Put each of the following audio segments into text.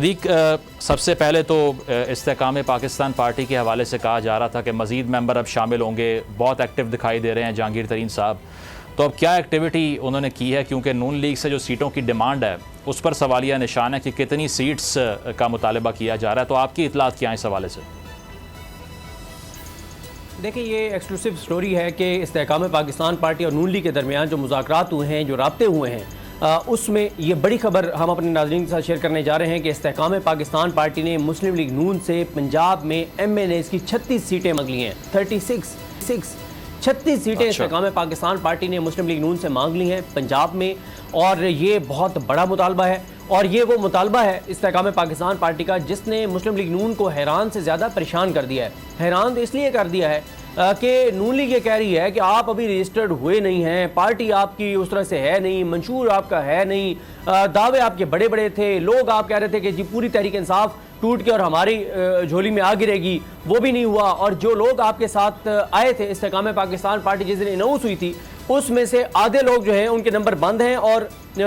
صدیق، سب سے پہلے تو استحکام پاکستان پارٹی کے حوالے سے کہا جا رہا تھا کہ مزید ممبر اب شامل ہوں گے، بہت ایکٹیو دکھائی دے رہے ہیں جہانگیر ترین صاحب. تو اب کیا ایکٹیویٹی انہوں نے کی ہے؟ کیونکہ نون لیگ سے جو سیٹوں کی ڈیمانڈ ہے اس پر سوالیہ نشان ہے کہ کتنی سیٹس کا مطالبہ کیا جا رہا ہے. تو آپ کی اطلاعات کیا ہیں اس حوالے سے؟ دیکھیں، یہ ایکسکلوسیو سٹوری ہے کہ استحکام پاکستان پارٹی اور نون لیگ کے درمیان جو مذاکرات ہوئے ہیں، جو رابطے ہوئے ہیں، اس میں یہ بڑی خبر ہم اپنے ناظرین کے ساتھ شیئر کرنے جا رہے ہیں کہ استحکام پاکستان پارٹی نے مسلم لیگ نون سے پنجاب میں MNAs کی 36 سیٹیں مانگ لی ہیں. 36 سیٹیں استحکام پاکستان پارٹی نے مسلم لیگ نون سے مانگ لی ہیں پنجاب میں، اور یہ بہت بڑا مطالبہ ہے. اور یہ وہ مطالبہ ہے استحکام پاکستان پارٹی کا جس نے مسلم لیگ نون کو حیران سے زیادہ پریشان کر دیا ہے. حیران تو اس لیے کر دیا ہے کہ نون لیگ یہ کہہ رہی ہے کہ آپ ابھی رجسٹرڈ ہوئے نہیں ہیں، پارٹی آپ کی اس طرح سے ہے نہیں، منشور آپ کا ہے نہیں، دعوے آپ کے بڑے بڑے تھے، لوگ آپ کہہ رہے تھے کہ جی پوری تحریک انصاف ٹوٹ کے اور ہماری جھولی میں آ گرے گی، وہ بھی نہیں ہوا. اور جو لوگ آپ کے ساتھ آئے تھے استحکام پاکستان پارٹی جس دن اناؤنس ہوئی تھی، اس میں سے آدھے لوگ جو ہیں ان کے نمبر بند ہیں، اور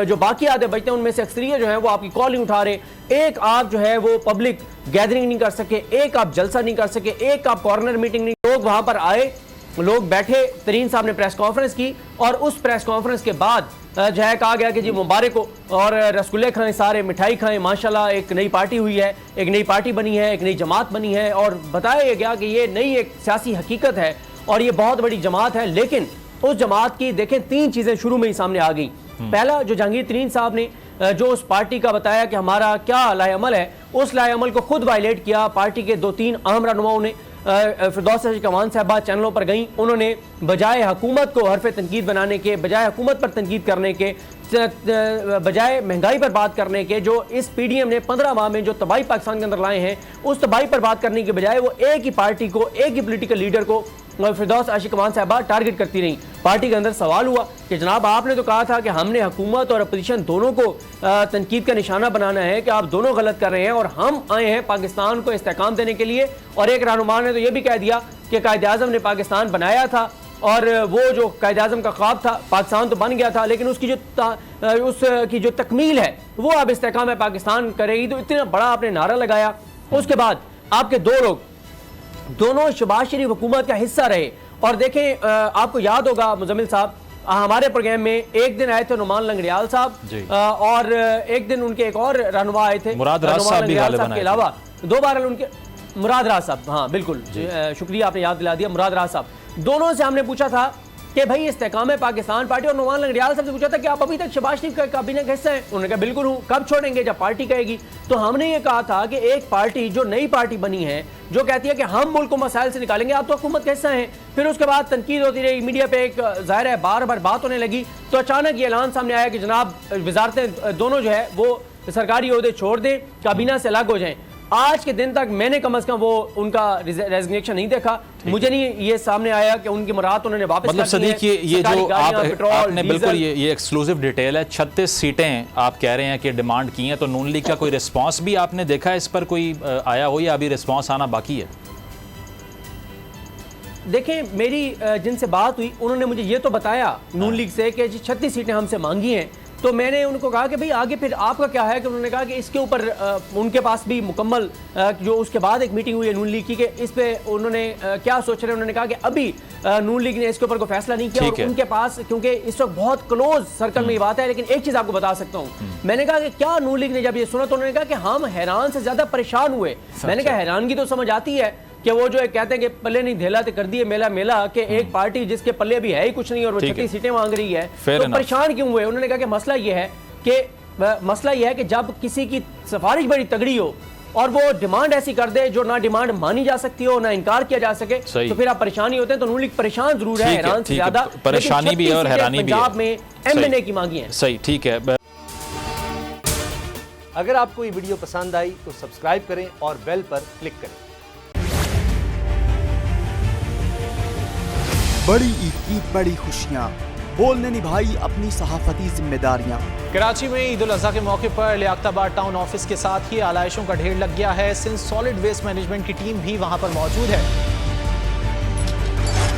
جو باقی آدھے بچتے ہیں ان میں سے اکثریت جو ہیں وہ آپ کی کال نہیں اٹھا رہے. ایک آپ جو ہے وہ پبلک گیدرنگ نہیں کر سکے، ایک آپ جلسہ نہیں کر سکے، ایک آپ کارنر میٹنگ نہیں. لوگ وہاں پر آئے، لوگ بیٹھے، ترین صاحب نے پریس کانفرنس کی، اور اس پریس کانفرنس کے بعد جو ہے کہا گیا کہ جی مبارک ہو اور رسگلے کھائیں، سارے مٹھائی کھائیں، ماشاءاللہ ایک نئی پارٹی ہوئی ہے، ایک نئی پارٹی بنی ہے، ایک نئی جماعت بنی ہے. اور بتایا گیا کہ یہ نئی ایک سیاسی حقیقت ہے اور یہ بہت بڑی جماعت ہے. لیکن اس جماعت کی دیکھیں 3 چیزیں شروع میں ہی سامنے آ گئی. پہلا، جو جہانگیر ترین صاحب نے جو اس پارٹی کا بتایا کہ ہمارا کیا لائحہ عمل ہے، اس لائحہ عمل کو خود وائلیٹ کیا. پارٹی کے 2-3 اہم رہنماؤں نے، فردوس عاشق امان صاحبہ چینلوں پر گئیں، انہوں نے بجائے حکومت کو حرف تنقید بنانے کے، بجائے حکومت پر تنقید کرنے کے، بجائے مہنگائی پر بات کرنے کے، جو اس PDM نے 15 ماہ میں جو تباہی پاکستان کے اندر لائے ہیں، اس تباہی پر بات کرنے کے بجائے وہ ایک ہی پارٹی کو، ایک ہی پولیٹیکل لیڈر کو، فردوس عاشق امان صاحبہ ٹارگٹ کرتی رہیں. پارٹی کے اندر سوال ہوا کہ جناب آپ نے تو کہا تھا کہ ہم نے حکومت اور اپوزیشن دونوں کو تنقید کا نشانہ بنانا ہے، کہ آپ دونوں غلط کر رہے ہیں اور ہم آئے ہیں پاکستان کو استحکام دینے کے لیے. اور ایک رہنما نے تو یہ بھی کہہ دیا کہ قائد اعظم نے پاکستان بنایا تھا، اور وہ جو قائد اعظم کا خواب تھا پاکستان تو بن گیا تھا، لیکن اس کی جو تکمیل ہے وہ اب استحکام پاکستان کرے گی. تو اتنا بڑا آپ نے نعرہ لگایا. اس کے بعد آپ کے 2 لوگ دونوں شہباز شریف حکومت کا حصہ رہے. اور دیکھیں، آپ کو یاد ہوگا مزمل صاحب، ہمارے پروگرام میں ایک دن آئے تھے نعمان لنگڑیال صاحب، اور ایک دن ان کے ایک اور رہنما آئے تھے مراد راز صاحب بھی غالباً کے علاوہ 2 بار ان کے مراد راز صاحب. ہاں بالکل، شکریہ، آپ نے یاد دلا دیا. مراد راز صاحب، دونوں سے ہم نے پوچھا تھا کہ بھائی استحکام پاکستان پارٹی، اور نعمان لنگڑیال صاحب سے پوچھا تھا کہ آپ ابھی تک شہباز شریف کا کابینہ کا حصہ ہیں؟ انہوں نے کہا بالکل ہوں. کب چھوڑیں گے؟ جب پارٹی کہے گی. تو ہم نے یہ کہا تھا کہ ایک پارٹی جو نئی پارٹی بنی ہے، جو کہتی ہے کہ ہم ملک کو مسائل سے نکالیں گے، آپ تو حکومت کا حصہ ہیں. پھر اس کے بعد تنقید ہوتی رہی، میڈیا پہ ایک ظاہر ہے بار بار بات ہونے لگی. تو اچانک یہ اعلان سامنے آیا کہ جناب وزارتیں دونوں جو ہے وہ سرکاری عہدے چھوڑ دیں، کابینہ سے الگ ہو جائیں. آج کے دن تک میں نے کم از کم وہ ان کا ریزگنیشن نہیں دیکھا. مجھے نہیں یہ سامنے آیا کہ ان کی مراد انہوں نے واپس مطلب صدیق، یہ جو آپ نے بالکل یہ ایکسکلوزیو ڈیٹیل ہے، 36 سیٹیں آپ کہہ رہے ہیں کہ ڈیمانڈ کی ہیں. تو نون لیگ کا کوئی ریسپانس بھی آپ نے دیکھا ہے اس پر، کوئی آیا ہو یا ابھی ریسپانس آنا باقی ہے؟ دیکھیں، میری جن سے بات ہوئی انہوں نے مجھے یہ تو بتایا نون لیگ سے کہ 36 سیٹیں ہم سے مانگی ہیں. تو میں نے ان کو کہا کہ بھئی آگے پھر آپ کا کیا ہے؟ کہ انہوں نے کہا کہ اس کے اوپر ان کے پاس بھی مکمل جو اس کے بعد ایک میٹنگ ہوئی ہے نون لیگ کی، کہ اس پہ انہوں نے کیا سوچ رہے ہیں. انہوں نے کہا کہ ابھی نون لیگ نے اس کے اوپر کوئی فیصلہ نہیں کیا، اور ان کے پاس کیونکہ اس وقت بہت کلوز سرکل میں یہ بات ہے. لیکن ایک چیز آپ کو بتا سکتا ہوں، میں نے کہا کہ کیا نون لیگ نے جب یہ سنا تو انہوں نے کہا کہ ہم حیران سے زیادہ پریشان ہوئے. میں نے کہا حیرانگی تو سمجھ آتی ہے کہ وہ جو کہتے ہیں کہ پلے نہیں دھیلا تے کر دیے میلا میلا، کہ ایک پارٹی جس کے پلے بھی ہے ہی کچھ نہیں اور وہ 36 سیٹیں مانگ رہی ہے، تو پریشان کیوں ہوئے؟ انہوں نے کہا کہ مسئلہ یہ ہے کہ جب کسی کی سفارش بڑی تگڑی ہو اور وہ ڈیمانڈ ایسی کر دے جو نہ ڈیمانڈ مانی جا سکتی ہو، نہ انکار کیا جا سکے، تو پھر آپ پریشانی ہوتے ہیں. تو نون لیگ پریشان ضرور ہے، حیران سے زیادہ، پریشانی بھی ہے اور حیرانی بھی ہے. پنجاب میں MNA کی مانگی ہیں. صحیح، ٹھیک ہے. اگر آپ کو یہ ویڈیو پسند آئی تو سبسکرائب کریں اور بیل پر کلک کریں. بڑی عید کی بڑی خوشیاں، بول نے نبھائی اپنی صحافتی ذمہ داریاں. کراچی میں عید الاضحیٰ کے موقع پر لیاقت آباد ٹاؤن آفس کے ساتھ ہی آلائشوں کا ڈھیر لگ گیا ہے. سندھ سالڈ ویسٹ مینجمنٹ کی ٹیم بھی وہاں پر موجود ہے.